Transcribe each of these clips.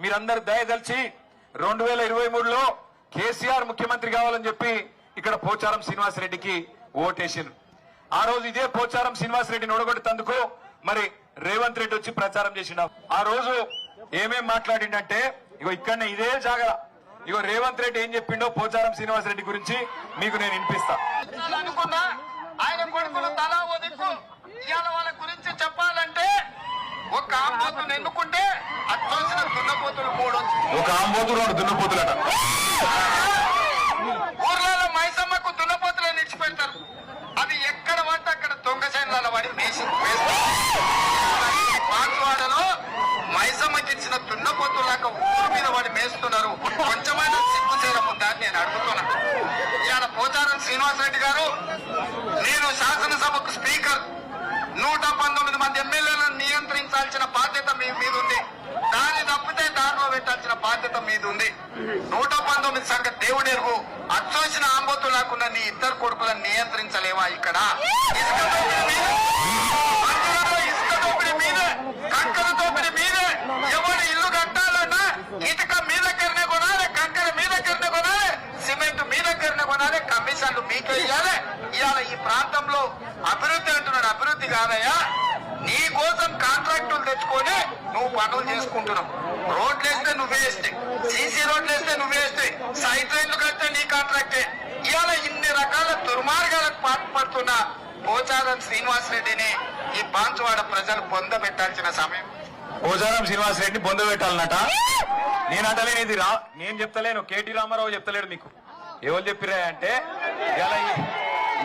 మీరందరు దయదలిచి 2023లో కేసీఆర్ ముఖ్యమంత్రి కావాలని చెప్పి ఇక్కడ పోచారం శ్రీనివాసరెడ్డికి ఓటేసారు. ఆ రోజు ఇదే పోచారం శ్రీనివాసరెడ్డిని ఓడగొట్టేందుకు మరి రేవంత్ రెడ్డి వచ్చి ప్రచారం చేసిండు. ఆ రోజు ఏమేం మాట్లాడిండంటే ఇగో ఇక్కడనే ఇదే జాగా ఇగో రేవంత్ రెడ్డి ఏం చెప్పిండో పోచారం శ్రీనివాసరెడ్డి గురించి మీకు నేను వినిపిస్తా. ఆయన కొడుకులు తలా ఓ దిక్కు ఇవాళ వాళ్ళ గురించి చెప్పాలంటే ఒక ఆంబోతులు ఎన్నుకుంటే అచ్చోసిన దున్నపోతులు మూడు, ఒక ఆంబోతు 2 దున్నపోతులట. ఊర్లలో మైసమ్మకు దున్నపోతులను నిడిచిపెడతారు. అది ఎక్కడ పడితే అక్కడ దొంగ సైన్యాల వాడి వేసి పాకువాడలో మైసమ్మకి ఇచ్చిన దున్నపోతులాగా ఊరు మీద వాడి మేస్తున్నారు. కొంచెమైనా సిగ్గు చేయడం ఉందా అని నేను అడుగుతున్నాను. ఇవాళ పోచారం శ్రీనివాసరెడ్డి గారు, నేను శాసనసభకు స్పీకర్, 119 మంది ఎమ్మెల్యేలను నియంత్రించాల్సిన బాధ్యత మీ మీద ఉంది. దాన్ని తప్పితే దారిలో పెట్టాల్సిన బాధ్యత మీద ఉంది. 119 సంఖ్య దేవుడెరుగు అచ్చోసిన ఆంబోతులాకున్న నీ 2 కొడుకులను నియంత్రించలేవా? ఇక్కడ ఇసుక దోపిడీ మీదే, కంకర దోపిడీ మీదే. ఎవరు ఇల్లు కట్టాలన్నా ఇటుక మీ దగ్గరనే కొనాలి, కంకర మీ దగ్గరనే కొనాలి, సిమెంట్ మీ దగ్గరనే కొనాలి, కమిషన్లు మీకే ఇవ్వాలి. ఇవాళ ఈ ప్రాంతంలో అభివృద్ధి అంటున్నాడు. అభివృద్ధి కాదయ్యా, నీ కోసం కాంట్రాక్టులు తెచ్చుకొని నువ్వు పనులు చేసుకుంటున్నావు. రోడ్లు వేస్తే నువ్వే వేస్తే, సీసీ రోడ్లు వేస్తే నువ్వే వేస్తే, సైట్ రైన్లు కడితే నీ కాంట్రాక్టే. ఇవాళ ఇన్ని రకాల దుర్మార్గాలకు పాల్పడుతున్న పోచారం శ్రీనివాసరెడ్డిని ఈ బాన్సువాడ ప్రజలు పొందబెట్టాల్సిన సమయం. పోచారం శ్రీనివాసరెడ్డిని పొందబెట్టాలన్నట. నేను అంటలేను, ఇది నేను చెప్తలేను, కేటీ రామారావు చెప్తలేడు. మీకు ఎవరు చెప్పిరా అంటే ఇలా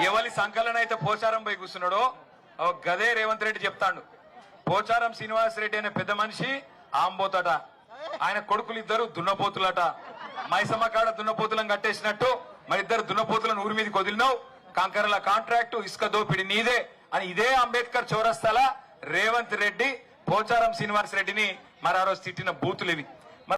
ఎవరి సంకలన అయితే పోచారం పోయి కూర్చున్నాడో గదే రేవంత్ రెడ్డి చెప్తాడు. పోచారం శ్రీనివాసరెడ్డి అనే పెద్ద మనిషి ఆంబోతట, ఆయన కొడుకులు 2 దున్నపోతులట. మైసమ్మ కాడ దున్నపోతులను కట్టేసినట్టు మరి 2 దున్నపోతులను ఊరి మీదకి వదిలినావు. కంకరల కాంట్రాక్టు, ఇసుక దోపిడి నీదే అని ఇదే అంబేద్కర్ చౌరస్తాల రేవంత్ రెడ్డి పోచారం శ్రీనివాసరెడ్డిని మరి ఆ రోజు తిట్టిన బూతులు ఇవి.